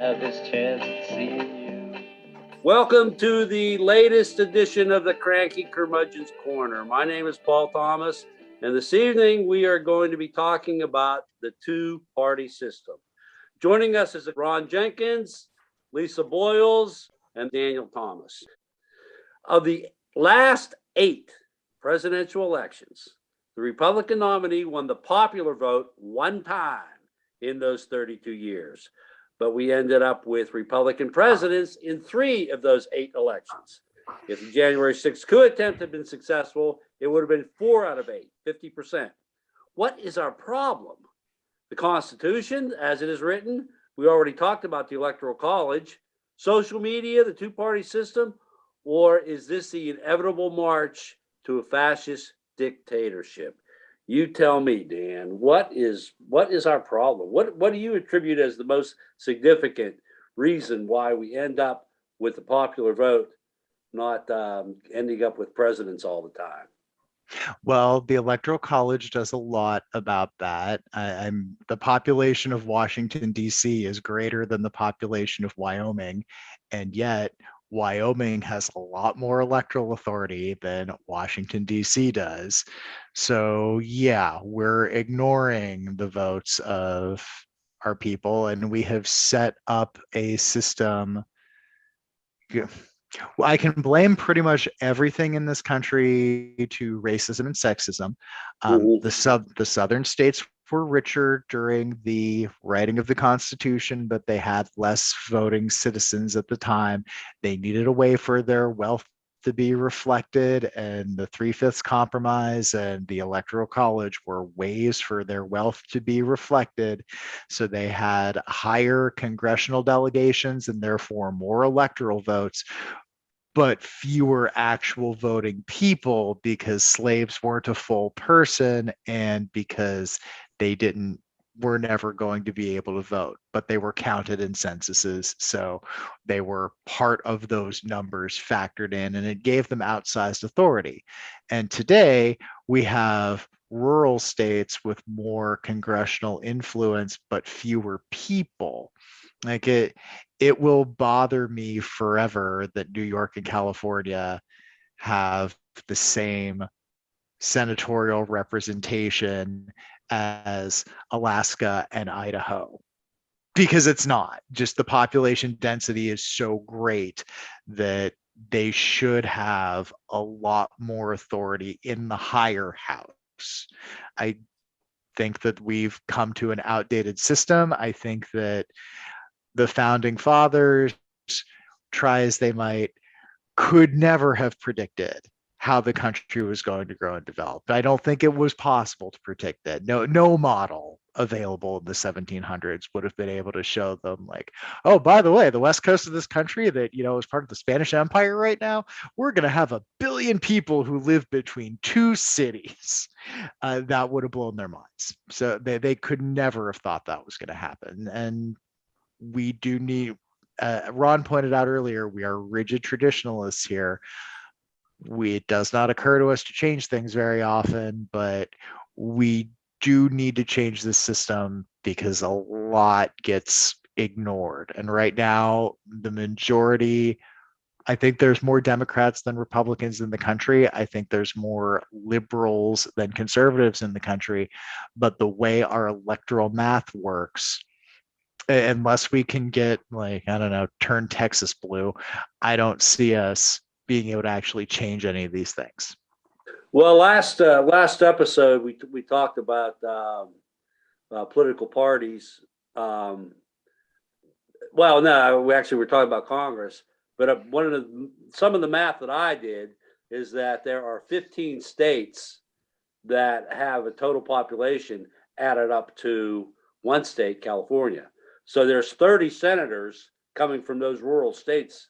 have this chance at seeing you. Welcome to the latest edition of the Cranky Curmudgeon's Corner. My name is Paul Thomas, and this evening we are going to be talking about the two-party system. Joining us is Ron Jenkins, Lisa Boyles, and Daniel Thomas. Of the last 8 presidential elections, the Republican nominee won the popular vote one time in those 32 years. But we ended up with Republican presidents in 3 of those 8 elections. If the January 6th coup attempt had been successful, it would have been 4 out of 8, 50%. What is our problem? The Constitution, as it is written, we already talked about the Electoral College, social media, the two-party system, or is this the inevitable march to a fascist dictatorship? You tell me, Dan, what is our problem? What do you attribute as the most significant reason why we end up with the popular vote not ending up with presidents all the time? Well, the Electoral College does a lot about that. The population of Washington, D.C. is greater than the population of Wyoming, and yet Wyoming has a lot more electoral authority than Washington, D.C. does. So, yeah, we're ignoring the votes of our people, and we have set up a system. Well, I can blame pretty much everything in this country to racism and sexism. The southern states were richer during the writing of the Constitution, but they had less voting citizens at the time. They needed a way for their wealth to be reflected, and the Three-Fifths Compromise and the Electoral College were ways for their wealth to be reflected. So they had higher congressional delegations and therefore more electoral votes, but fewer actual voting people because slaves weren't a full person and because they were never going to be able to vote, but they were counted in censuses. So they were part of those numbers factored in, and it gave them outsized authority. And today we have rural states with more congressional influence, but fewer people. Like it will bother me forever that New York and California have the same senatorial representation as Alaska and Idaho, because it's not. Just the population density is so great that they should have a lot more authority in the higher house. I think that we've come to an outdated system. I think that the founding fathers, try as they might, could never have predicted how the country was going to grow and develop. I don't think it was possible to predict that. No model available in the 1700s would have been able to show them, like, oh, by the way, the west coast of this country that is part of the Spanish Empire right now, we're going to have 1 billion people who live between 2 cities. That would have blown their minds. So they could never have thought that was going to happen. And we do need, Ron pointed out earlier, we are rigid traditionalists here. It does not occur to us to change things very often, but we do need to change the system because a lot gets ignored. And right now, the majority, I think there's more Democrats than Republicans in the country. I think there's more liberals than conservatives in the country. But the way our electoral math works, unless we can get, like, I don't know, turn Texas blue, I don't see us being able to actually change any of these things. Last episode we talked about political parties. No, we actually were talking about Congress. But some of the math that I did is that there are 15 states that have a total population added up to one state, California. So there's 30 senators coming from those rural states,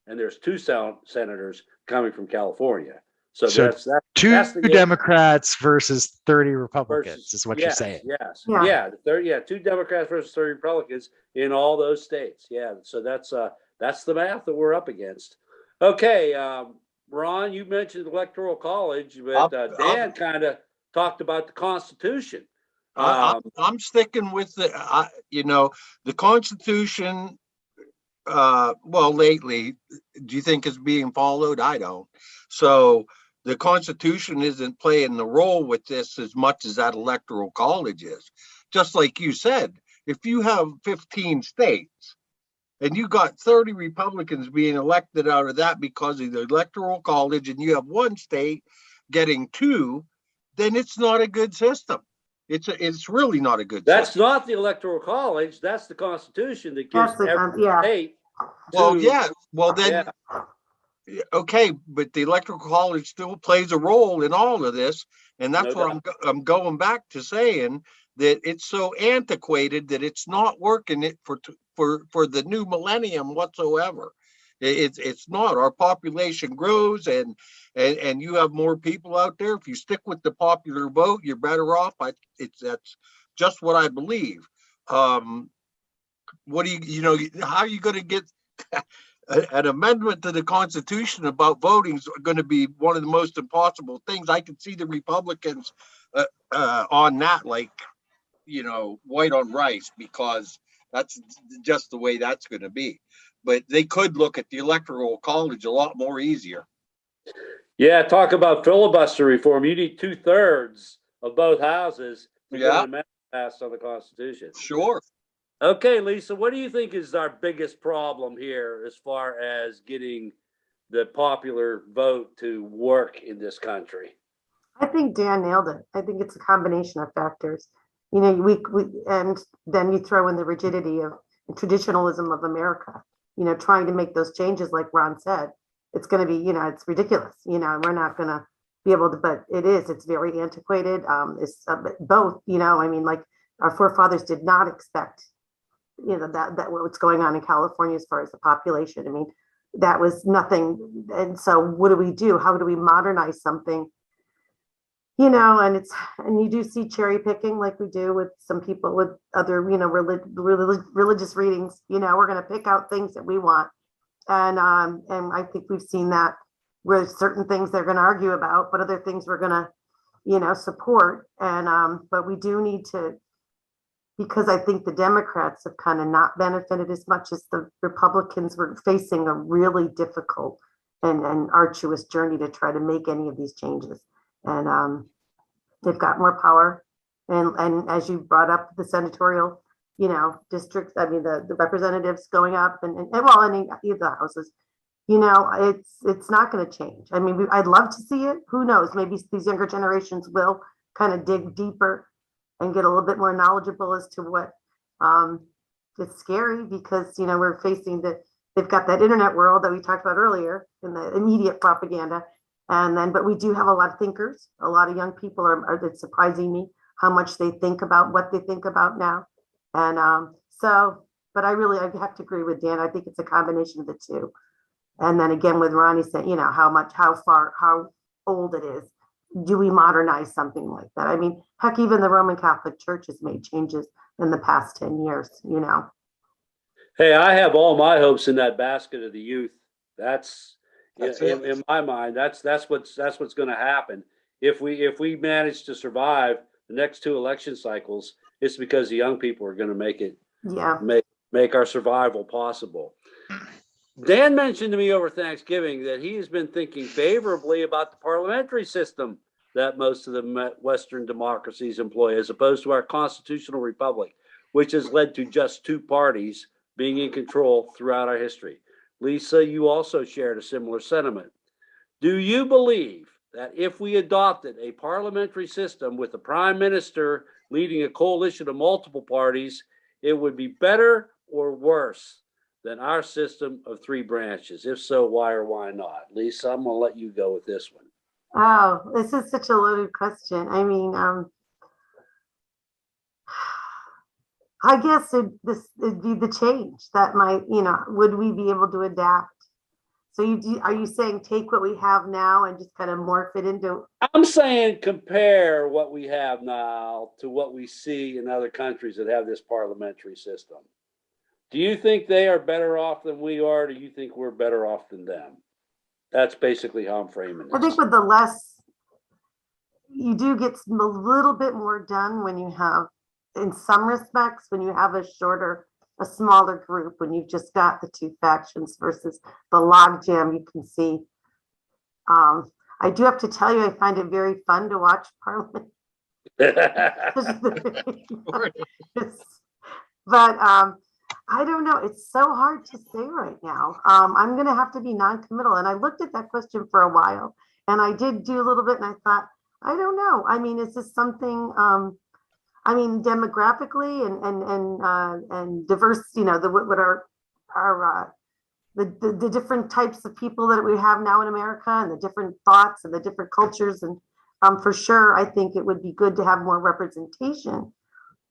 and there's 2 senators coming from California. So that's the Democrats versus 30 Republicans is what you're saying. Yes. Yeah. 2 Democrats versus 30 Republicans in all those states. Yeah. So that's the math that we're up against. Okay. Ron, you mentioned Electoral College, but Dan kind of talked about the Constitution. I'm sticking with the Constitution well, lately, do you think it's being followed? I don't. So the Constitution isn't playing the role with this as much as that Electoral College is. Just like you said, if you have 15 states and you got 30 Republicans being elected out of that because of the Electoral College, and you have one state getting two, then it's not a good system. It's really not a good That's system. not the Electoral College. That's the Constitution that gives That's the, every yeah. state Well, two. yeah. Well, then, Yeah. okay, but the Electoral College still plays a role in all of this, and that's No what I'm going back to saying, that it's so antiquated that it's not working it for the new millennium whatsoever. It's not. Our population grows, and you have more people out there. If you stick with the popular vote, you're better off. That's just what I believe. What do how are you going to get an amendment to the Constitution about voting is going to be one of the most impossible things. I can see the Republicans on that, like, white on rice, because that's just the way that's going to be. But they could look at the Electoral College a lot more easier. Yeah, talk about filibuster reform. You need 2/3 of both houses to get an amendment passed on the Constitution. Sure. Okay, Lisa, what do you think is our biggest problem here as far as getting the popular vote to work in this country? I think Dan nailed it. I think it's a combination of factors. And then you throw in the rigidity of traditionalism of America, trying to make those changes, like Ron said. It's going to be, it's ridiculous. We're not going to be able to, but it's very antiquated. It's both, like our forefathers did not expect, that what's going on in California as far as the population. I mean, that was nothing. And so what do? How do we modernize something? And you do see cherry picking, like we do with some people with other, religious readings. We're going to pick out things that we want. And I think we've seen that where certain things they're going to argue about, but other things we're going to, support. And but we do need to, because I think the Democrats have kind of not benefited as much as the Republicans were facing a really difficult and arduous journey to try to make any of these changes. And they've got more power. And as you brought up, the senatorial, districts, I mean, the representatives going up and the houses, it's not going to change. I mean, I'd love to see it. Who knows? Maybe these younger generations will kind of dig deeper and get a little bit more knowledgeable as to what it's scary, because, we're facing they've got that internet world that we talked about earlier and the immediate propaganda. But we do have a lot of thinkers. A lot of young people it's surprising me how much they think about what they think about now. And but I have to agree with Dan. I think it's a combination of the two. And then again, with Ronnie saying, how old it is. Do we modernize something like that? I mean, heck, even the Roman Catholic Church has made changes in the past 10 years, Hey, I have all my hopes in that basket of the youth. That's in my mind, that's what's going to happen. If we manage to survive the next 2 election cycles, it's because the young people are going to make it, make our survival possible. Dan mentioned to me over Thanksgiving that he has been thinking favorably about the parliamentary system that most of the Western democracies employ, as opposed to our constitutional republic, which has led to just 2 parties being in control throughout our history. Lisa, you also shared a similar sentiment. Do you believe that if we adopted a parliamentary system with the prime minister leading a coalition of multiple parties, it would be better or worse than our system of 3 branches? If so, why or why not? Lisa, I'm going to let you go with this one. Oh, this is such a loaded question. I mean, I guess it'd be the change that might, would we be able to adapt? So are you saying take what we have now and just kind of morph it into? I'm saying compare what we have now to what we see in other countries that have this parliamentary system. Do you think they are better off than we are? Or do you think we're better off than them? That's basically how I'm framing it. I think with the less, you do get a little bit more done when you have, in some respects, when you have a shorter a smaller group when you've just got the two factions versus the logjam you can see. I do have to tell you, I find it very fun to watch Parliament. But I don't know. It's so hard to say right now. I'm going to have to be non-committal. And I looked at that question for a while, and I did do a little bit, and I thought, I don't know. I mean, is this something? I mean, demographically and diverse. You know, what are the different types of people that we have now in America, and the different thoughts and the different cultures, and for sure, I think it would be good to have more representation.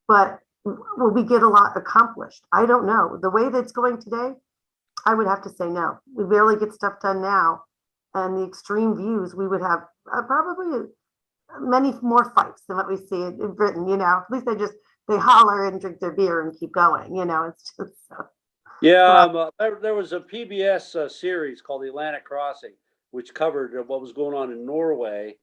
But will we get a lot accomplished? I don't know. The way that's going today, I would have to say no. We barely get stuff done now, and the extreme views, we would have probably many more fights than what we see in Britain. You know, at least they holler and drink their beer and keep going. You know, it's just Yeah, there was a PBS series called The Atlantic Crossing, which covered what was going on in Norway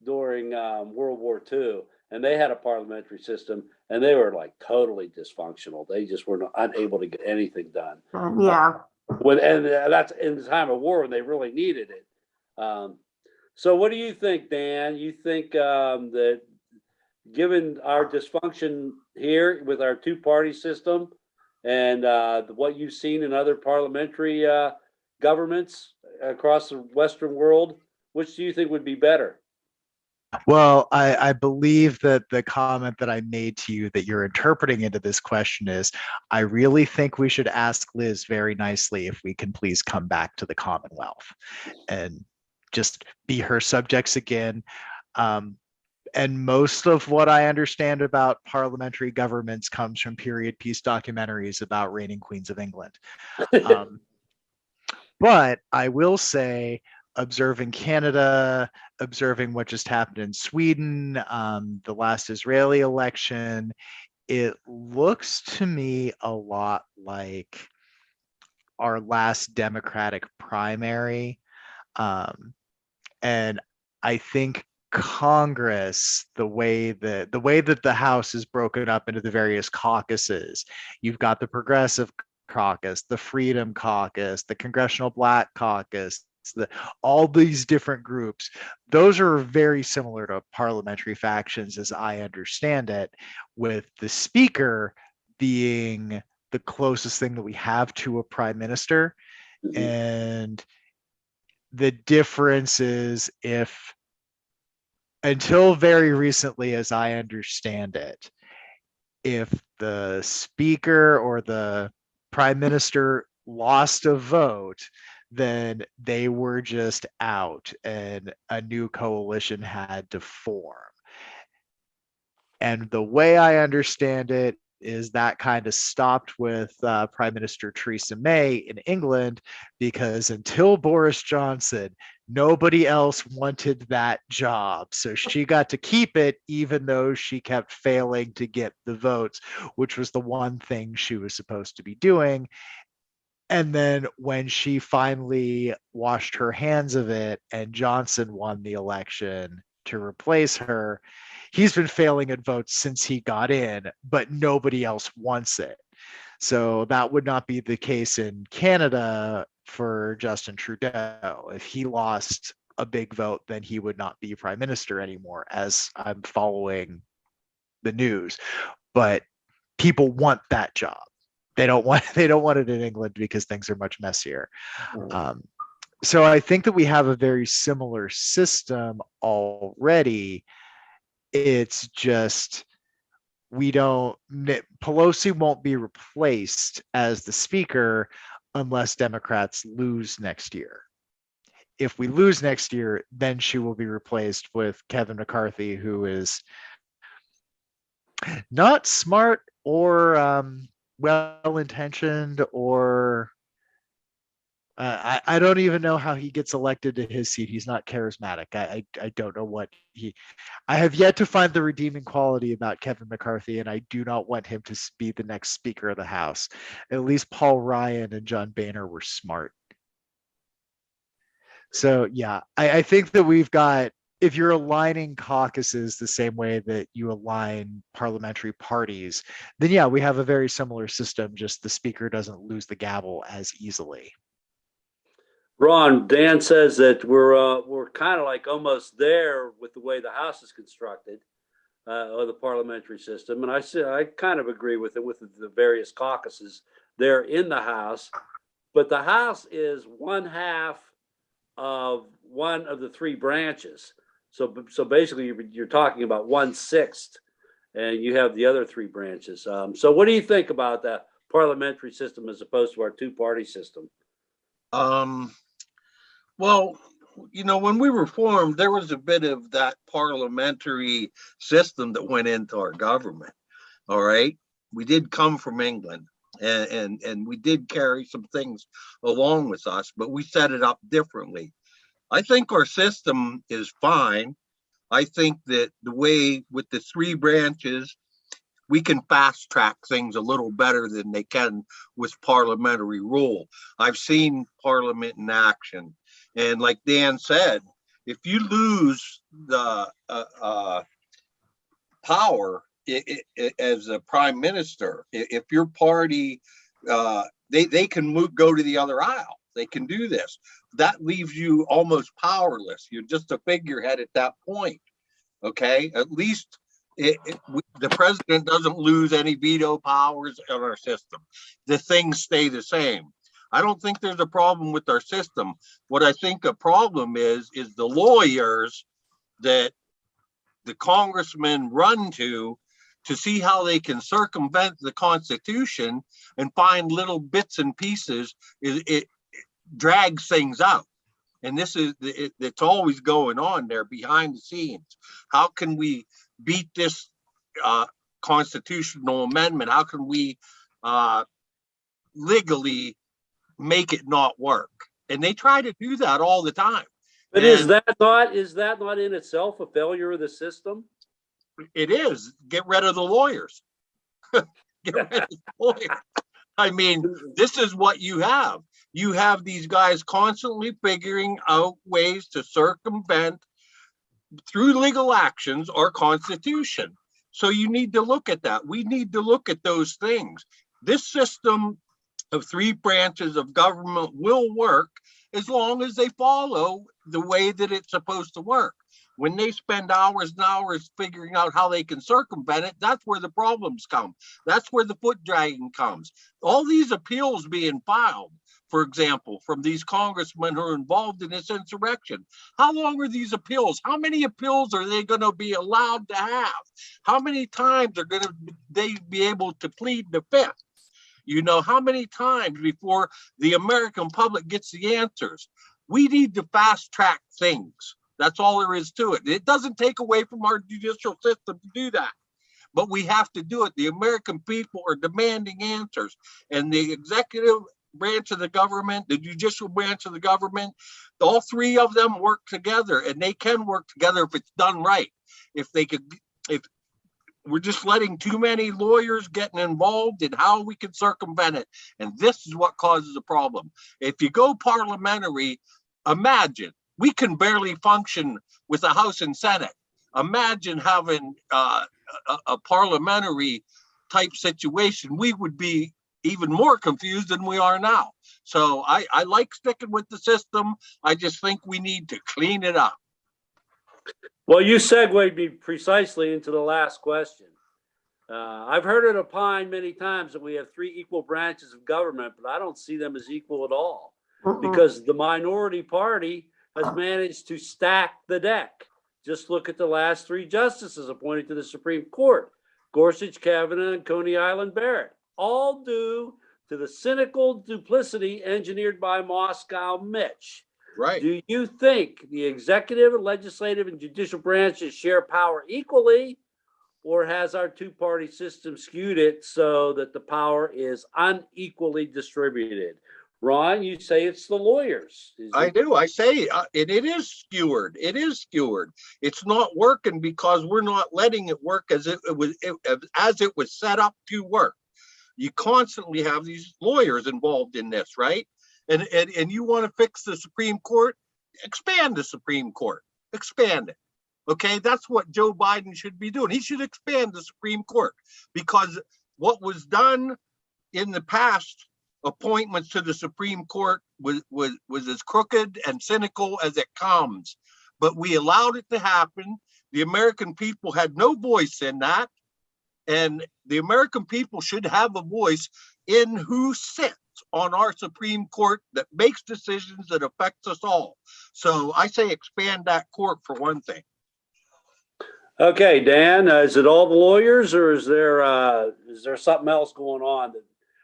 during World War II, and they had a parliamentary system, and they were like totally dysfunctional. They just were unable to get anything done. yeah. And that's in the time of war when they really needed it. So, what do you think, Dan? You think that given our dysfunction here with our two-party system and what you've seen in other parliamentary governments across the Western world, which do you think would be better? Well, I believe that the comment that I made to you that you're interpreting into this question is, I really think we should ask Liz very nicely if we can please come back to the Commonwealth and just be her subjects again. And most of what I understand about parliamentary governments comes from period piece documentaries about reigning queens of England. But I will say, observing Canada, observing what just happened in Sweden, the last Israeli election, it looks to me a lot like our last Democratic primary. And I think Congress, the way that the House is broken up into the various caucuses, you've got the Progressive Caucus, the Freedom Caucus, the Congressional Black Caucus, all these different groups, those are very similar to parliamentary factions as I understand it, with the speaker being the closest thing that we have to a prime minister. Mm-hmm. And the difference is, if until very recently, as I understand it, if the speaker or the prime minister lost a vote, then they were just out and a new coalition had to form. And the way I understand it is that kind of stopped with Prime Minister Theresa May in England, because until Boris Johnson, nobody else wanted that job. So she got to keep it, even though she kept failing to get the votes, which was the one thing she was supposed to be doing. And then when she finally washed her hands of it and Johnson won the election to replace her, he's been failing at votes since he got in, but nobody else wants it. So that would not be the case in Canada for Justin Trudeau. If he lost a big vote, then he would not be prime minister anymore, as I'm following the news. But people want that job. They don't want it in England because things are much messier. So I think that we have a very similar system already. It's just Pelosi won't be replaced as the speaker unless Democrats lose next year. If we lose next year, then she will be replaced with Kevin McCarthy, who is not smart or well-intentioned, or I don't even know how he gets elected to his seat. He's not charismatic. I don't know what I have yet to find the redeeming quality about Kevin McCarthy, and I do not want him to be the next Speaker of the House. At least Paul Ryan and John Boehner were smart. So yeah, I think that we've got if you're aligning caucuses the same way that you align parliamentary parties, then yeah, we have a very similar system, just the speaker doesn't lose the gavel as easily. Ron, Dan says that we're kind of like almost there with the way the House is constructed, or the parliamentary system, and I kind of agree with it with the various caucuses there in the House, but the House is one half of one of the three branches, so basically you're talking about 1/6, and you have the other three branches. So what do you think about that parliamentary system as opposed to our two-party system? Well, when we were formed, there was a bit of that parliamentary system that went into our government. All right. We did come from England, and we did carry some things along with us, but we set it up differently. I think our system is fine. I think that the way with the three branches, we can fast track things a little better than they can with parliamentary rule. I've seen Parliament in action. And like Dan said, if you lose the power as a prime minister, if your party, they can go to the other aisle. They can do this. That leaves you almost powerless. You're just a figurehead at that point. Okay, at least the president doesn't lose any veto powers in our system. The things stay the same. I don't think there's a problem with our system. What I think a problem is the lawyers that the congressmen run to see how they can circumvent the Constitution and find little bits and pieces. It drags things out. And this is it's always going on there behind the scenes. How can we beat this constitutional amendment? How can we legally make it not work? And they try to do that all the time. But is that not in itself a failure of the system? It is. Get rid of the lawyers. Get rid of the lawyers. I mean, this is what you have. You have these guys constantly figuring out ways to circumvent through legal actions our Constitution. So you need to look at that. We need to look at those things. This system of three branches of government will work as long as they follow the way that it's supposed to work. When they spend hours and hours figuring out how they can circumvent it, that's where the problems come. That's where the foot dragging comes. All these appeals being filed, for example, from these congressmen who are involved in this insurrection. How long are these appeals? How many appeals are they going to be allowed to have? How many times are they be able to plead the fifth? How many times before the American public gets the answers? We need to fast track things. That's all there is to it. It doesn't take away from our judicial system to do that, but we have to do it. The American people are demanding answers, and the executive branch of the government, the judicial branch of the government, all three of them work together, and they can work together if it's done right. If we're just letting too many lawyers getting involved in how we can circumvent it. And this is what causes a problem. If you go parliamentary, imagine we can barely function with the House and Senate. Imagine having a parliamentary type situation. We would be even more confused than we are now. So I like sticking with the system. I just think we need to clean it up. Well, you segued me precisely into the last question. I've heard it opined many times that we have three equal branches of government, but I don't see them as equal at all, because the minority party has managed to stack the deck. Just look at the last three justices appointed to the Supreme Court: Gorsuch, Kavanaugh, and Coney Island Barrett, all due to the cynical duplicity engineered by Moscow Mitch. Right. Do you think the executive, legislative, and judicial branches share power equally, or has our two-party system skewed it so that the power is unequally distributed? Ron, you say it's the lawyers. I do. I say it is skewered. It is skewered. It's not working because we're not letting it work as it was set up to work. You constantly have these lawyers involved in this, right? And you want to fix the Supreme Court? Expand the Supreme Court. Expand it. Okay, that's what Joe Biden should be doing. He should expand the Supreme Court, because what was done in the past, appointments to the Supreme Court was as crooked and cynical as it comes. But we allowed it to happen. The American people had no voice in that. And the American people should have a voice in who sits on our Supreme Court that makes decisions that affect us all. So I say expand that court for one thing. Okay, Dan, is it all the lawyers, or is there something else going on?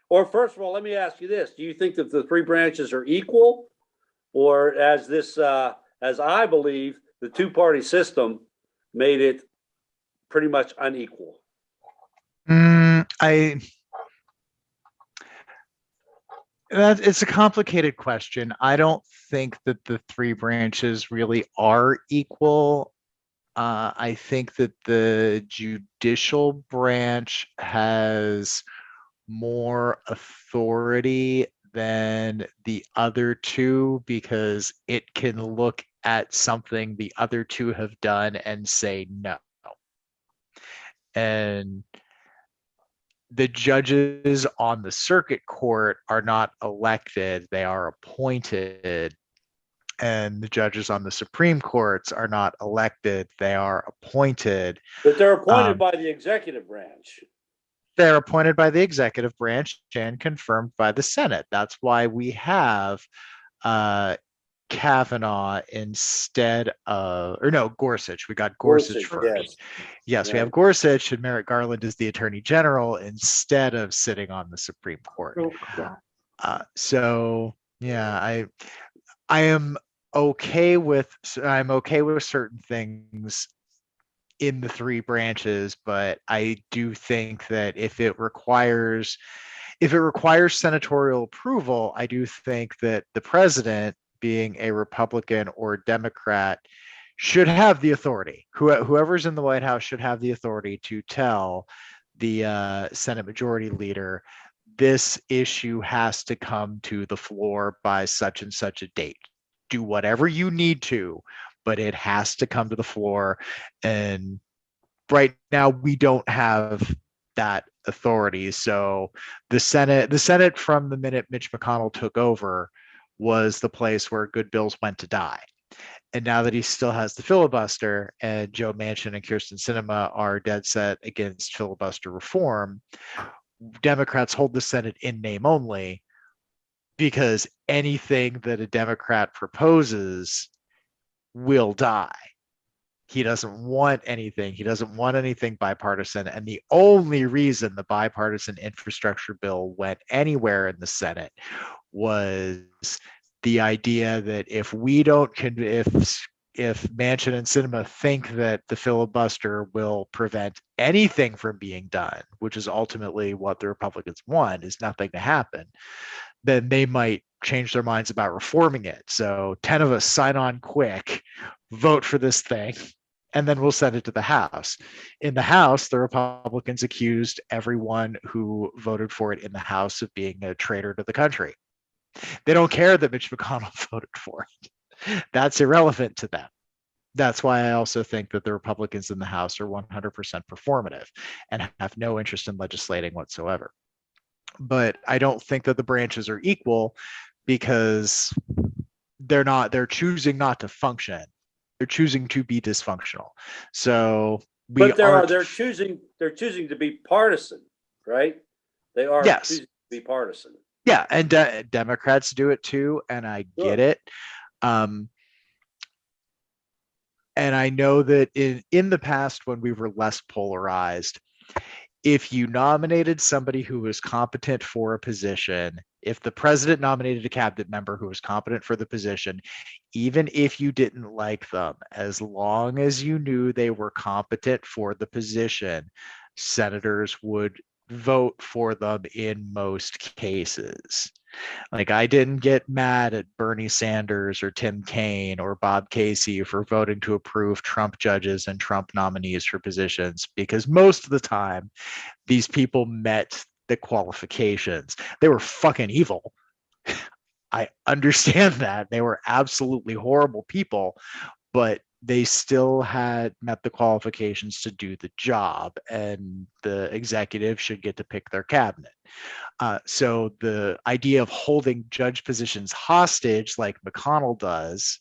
Or first of all, let me ask you this: do you think that the three branches are equal, or as I believe, the two-party system made it pretty much unequal? It's a complicated question. I don't think that the three branches really are equal. I think that the judicial branch has more authority than the other two because it can look at something the other two have done and say no. And the judges on the circuit court are not elected, they are appointed. And the judges on the Supreme Courts are not elected, they are appointed. But they're appointed by the executive branch. They're appointed by the executive branch and confirmed by the Senate. That's why we have Kavanaugh instead of, or no, Gorsuch. We got Gorsuch first. Yes, we have Gorsuch, and Merrick Garland is the Attorney General instead of sitting on the Supreme Court. So yeah, I'm okay with certain things in the three branches, but I do think that if it requires senatorial approval, I do think that the president, being a Republican or Democrat, should have the authority. Whoever's in the White House should have the authority to tell the Senate Majority Leader, this issue has to come to the floor by such and such a date. Do whatever you need to, but it has to come to the floor. And right now we don't have that authority. So the Senate from the minute Mitch McConnell took over was the place where good bills went to die. And now that he still has the filibuster, and Joe Manchin and Kyrsten Sinema are dead set against filibuster reform, Democrats hold the Senate in name only, because anything that a Democrat proposes will die. He doesn't want anything. He doesn't want anything bipartisan. And the only reason the bipartisan infrastructure bill went anywhere in the Senate was the idea that if Manchin and Sinema think that the filibuster will prevent anything from being done, which is ultimately what the Republicans want, is nothing to happen, then they might change their minds about reforming it. So 10 of us sign on quick, vote for this thing, and then we'll send it to the House. In the House, the Republicans accused everyone who voted for it in the House of being a traitor to the country. They don't care that Mitch McConnell voted for it. That's irrelevant to them. That's why I also think that the Republicans in the House are 100% performative and have no interest in legislating whatsoever. But I don't think that the branches are equal, because they're choosing not to function. They're choosing to be dysfunctional. So they're choosing to be partisan, right? They are choosing to be partisan. Yeah, and Democrats do it too, and I get it. And I know that in the past, when we were less polarized, if you nominated somebody who was competent for a position, if the president nominated a cabinet member who was competent for the position, even if you didn't like them, as long as you knew they were competent for the position, senators would vote for them in most cases. Like, I didn't get mad at Bernie Sanders or Tim Kaine or Bob Casey for voting to approve Trump judges and Trump nominees for positions, because most of the time these people met the qualifications. They were fucking evil. I understand that. They were absolutely horrible people, but they still had met the qualifications to do the job, and the executive should get to pick their cabinet. So the idea of holding judge positions hostage, like McConnell does,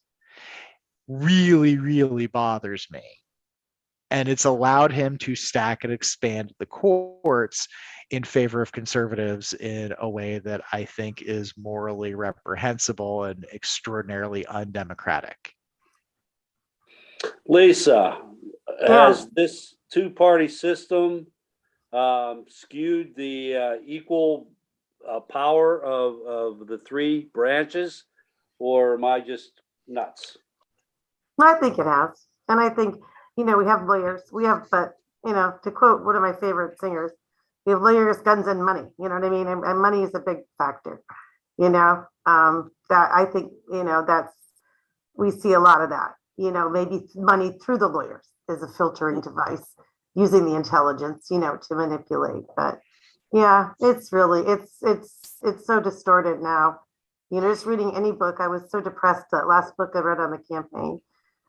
really, really bothers me. And it's allowed him to stack and expand the courts in favor of conservatives in a way that I think is morally reprehensible and extraordinarily undemocratic. Lisa, Yeah. has this two-party system skewed the equal power of the three branches, or am I just nuts? I think it has. And I think, we have lawyers, but, to quote one of my favorite singers, we have lawyers, guns, and money, you know what I mean? And money is a big factor, that I think, we see a lot of that, maybe money through the lawyers is a filtering device using the intelligence, to manipulate. But yeah, it's really, it's so distorted now. Just reading any book, I was so depressed. That last book I read on the campaign,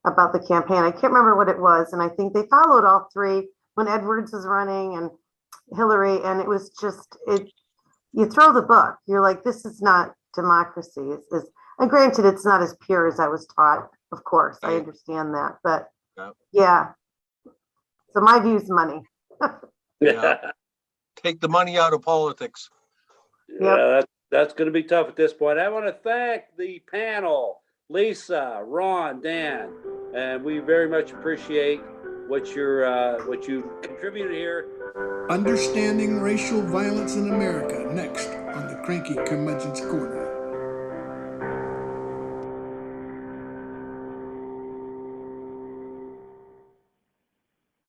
about the campaign, I can't remember what it was. And I think they followed all three when Edwards was running and Hillary. And it was just, you throw the book, you're like, this is not democracy. And granted, it's not as pure as I was taught. Of course, I understand that. But yeah. So my view is money. Yeah. Take the money out of politics. Yeah, that's going to be tough at this point. I want to thank the panel, Lisa, Ron, Dan, and we very much appreciate what you contributed here. Understanding Racial Violence in America, next on the Cranky Curmudgeon's Corner.